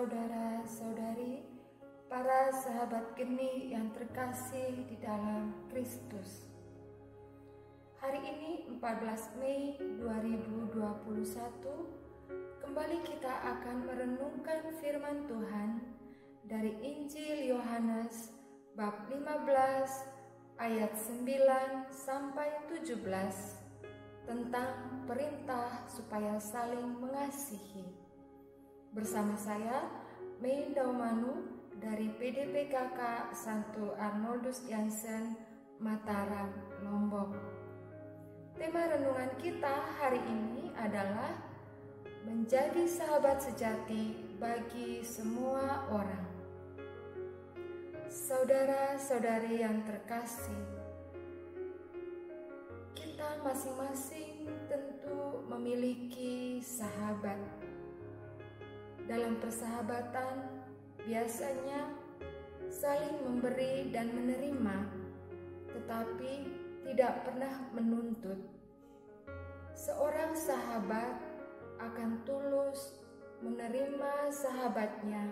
saudara-saudari, para sahabat geni yang terkasih di dalam Kristus. Hari ini 14 Mei 2021, kembali kita akan merenungkan firman Tuhan dari Injil Yohanes bab 15 ayat 9 sampai 17 tentang perintah supaya saling mengasihi. Bersama saya, Mei Daumanu dari PDPKK Santo Arnoldus Jansen, Mataram, Lombok. Tema renungan kita hari ini adalah menjadi sahabat sejati bagi semua orang. Saudara-saudari yang terkasih, kita masing-masing tentu memiliki sahabat. Dalam persahabatan, biasanya saling memberi dan menerima, tetapi tidak pernah menuntut. Seorang sahabat akan tulus menerima sahabatnya,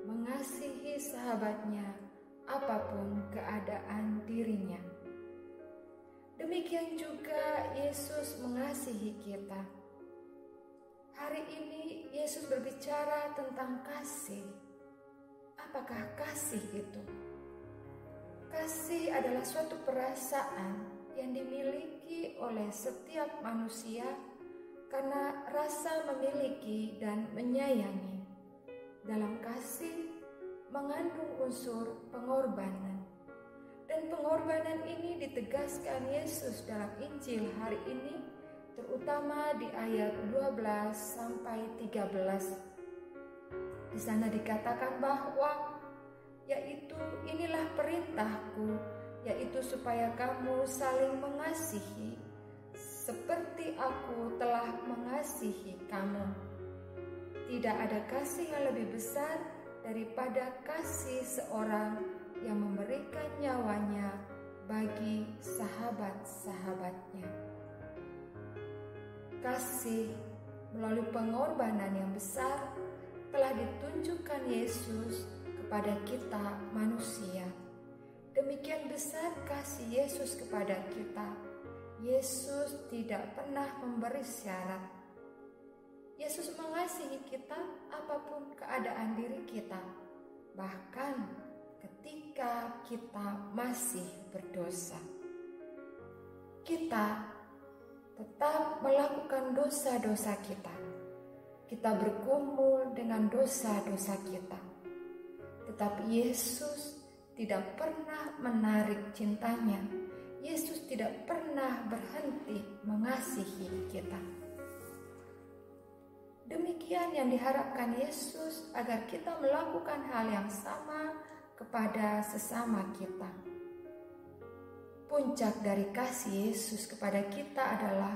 mengasihi sahabatnya, apapun keadaan dirinya. Demikian juga Yesus mengasihi kita. Hari ini Yesus berbicara tentang kasih. Apakah kasih itu? Kasih adalah suatu perasaan yang dimiliki oleh setiap manusia karena rasa memiliki dan menyayangi. Dalam kasih mengandung unsur pengorbanan. Dan pengorbanan ini ditegaskan Yesus dalam Injil hari ini, terutama di ayat 12 sampai 13. Di sana dikatakan bahwa inilah perintahku, yaitu supaya kamu saling mengasihi seperti aku telah mengasihi kamu. Tidak ada kasih yang lebih besar daripada kasih seorang yang memberikan nyawanya bagi sahabat-sahabatnya. Kasih melalui pengorbanan yang besar telah ditunjukkan Yesus kepada kita manusia. Demikian besar kasih Yesus kepada kita. Yesus tidak pernah memberi syarat. Yesus mengasihi kita apapun keadaan diri kita, bahkan ketika kita masih berdosa. Kita tetap melakukan dosa-dosa kita. Kita bergumul dengan dosa-dosa kita. Tetapi Yesus tidak pernah menarik cintanya. Yesus tidak pernah berhenti mengasihi kita. Demikian yang diharapkan Yesus agar kita melakukan hal yang sama kepada sesama kita. Puncak dari kasih Yesus kepada kita adalah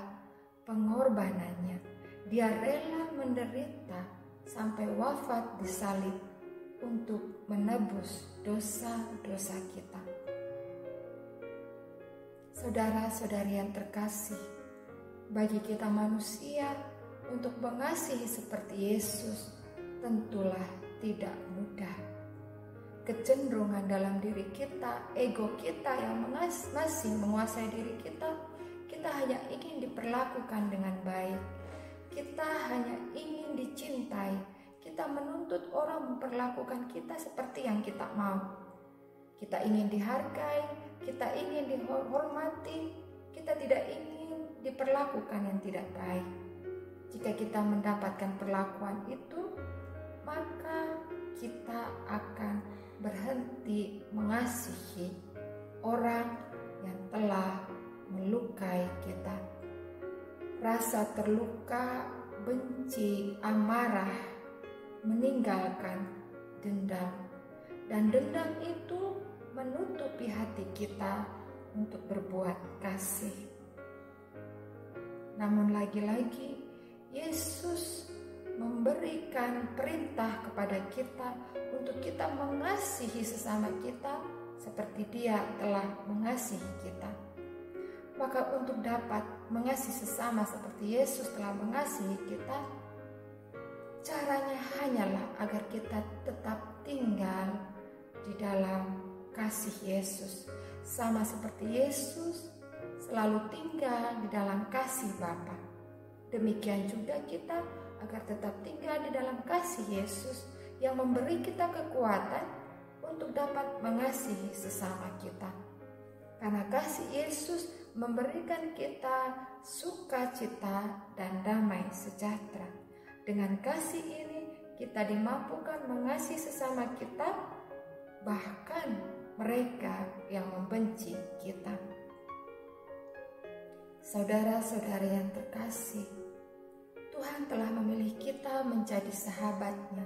pengorbanannya. Dia rela menderita sampai wafat di salib untuk menebus dosa-dosa kita. Saudara-saudari yang terkasih, bagi kita manusia untuk mengasihi seperti Yesus tentulah tidak mudah. Kecenderungan dalam diri kita, ego kita yang masih menguasai diri kita, kita hanya ingin diperlakukan dengan baik. Kita hanya ingin dicintai. Kita menuntut orang memperlakukan kita seperti yang kita mau. Kita ingin dihargai, kita ingin dihormati, kita tidak ingin diperlakukan yang tidak baik. Jika kita mendapatkan perlakuan itu, maka kita akan berhenti mengasihi orang yang telah melukai kita. Rasa terluka, benci, amarah, meninggalkan dendam. Dan dendam itu menutupi hati kita untuk berbuat kasih. Namun lagi-lagi Yesus memberikan perintah kepada kita untuk kita mengasihi sesama kita seperti Dia telah mengasihi kita. Maka untuk dapat mengasihi sesama seperti Yesus telah mengasihi kita, Caranya hanyalah agar kita tetap tinggal di dalam kasih Yesus, sama seperti Yesus selalu tinggal di dalam kasih Bapa. Demikian juga kita agar tetap tinggal di dalam kasih Yesus yang memberi kita kekuatan untuk dapat mengasihi sesama kita. Karena kasih Yesus memberikan kita sukacita dan damai sejahtera. Dengan kasih ini kita dimampukan mengasihi sesama kita, bahkan mereka yang membenci kita. Saudara-saudari yang terkasih, Tuhan telah memilih kita menjadi sahabat-Nya.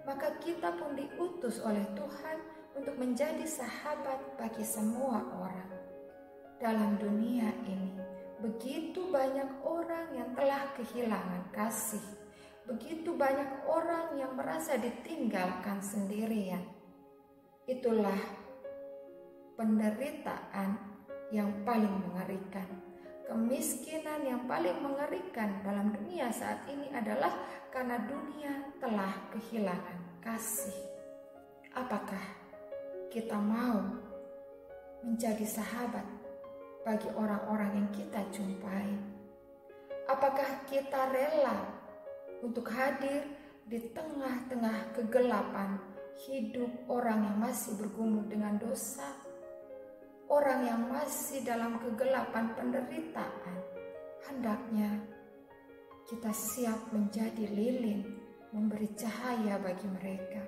Maka kita pun diutus oleh Tuhan untuk menjadi sahabat bagi semua orang. Dalam dunia ini, begitu banyak orang yang telah kehilangan kasih. Begitu banyak orang yang merasa ditinggalkan sendirian. Itulah penderitaan yang paling mengerikan. Kemiskinan yang paling mengerikan dalam dunia saat ini adalah karena dunia telah kehilangan kasih. Apakah kita mau menjadi sahabat bagi orang-orang yang kita jumpai? Apakah kita rela untuk hadir di tengah-tengah kegelapan hidup orang yang masih bergumul dengan dosa, orang yang masih dalam kegelapan penderitaan? Hendaknya kita siap menjadi lilin, memberi cahaya bagi mereka.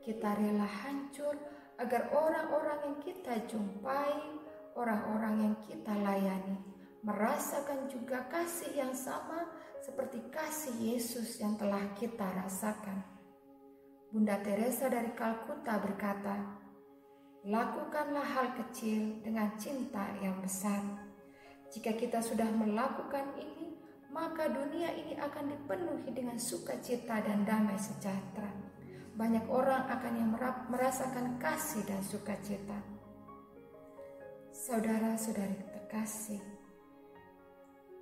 Kita rela hancur agar orang-orang yang kita jumpai, orang-orang yang kita layani, merasakan juga kasih yang sama seperti kasih Yesus yang telah kita rasakan. Bunda Teresa dari Kalkuta berkata, "Lakukanlah hal kecil dengan cinta yang besar. Jika kita sudah melakukan ini, maka dunia ini akan dipenuhi dengan sukacita dan damai sejahtera. Banyak orang akan yang merasakan kasih dan sukacita." Saudara-saudari terkasih,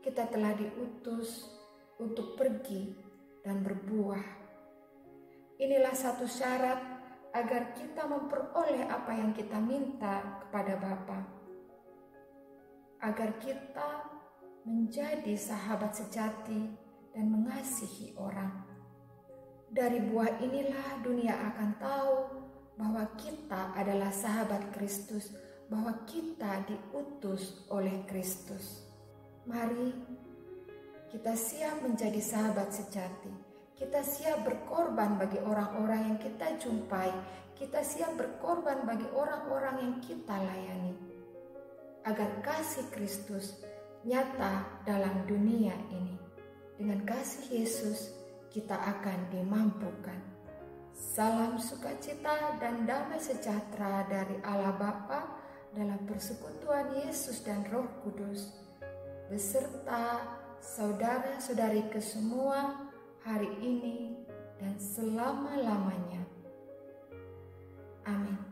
kita telah diutus untuk pergi dan berbuah. Inilah satu syarat agar kita memperoleh apa yang kita minta kepada Bapa. Agar kita menjadi sahabat sejati dan mengasihi orang. Dari buah inilah dunia akan tahu bahwa kita adalah sahabat Kristus, bahwa kita diutus oleh Kristus. Mari kita siap menjadi sahabat sejati. Kita siap berkorban bagi orang-orang yang kita jumpai. Kita siap berkorban bagi orang-orang yang kita layani. Agar kasih Kristus nyata dalam dunia ini. Dengan kasih Yesus kita akan dimampukan. Salam sukacita dan damai sejahtera dari Allah Bapa dalam persekutuan Yesus dan Roh Kudus, beserta saudara-saudari kesemua hari ini dan selama-lamanya. Amin.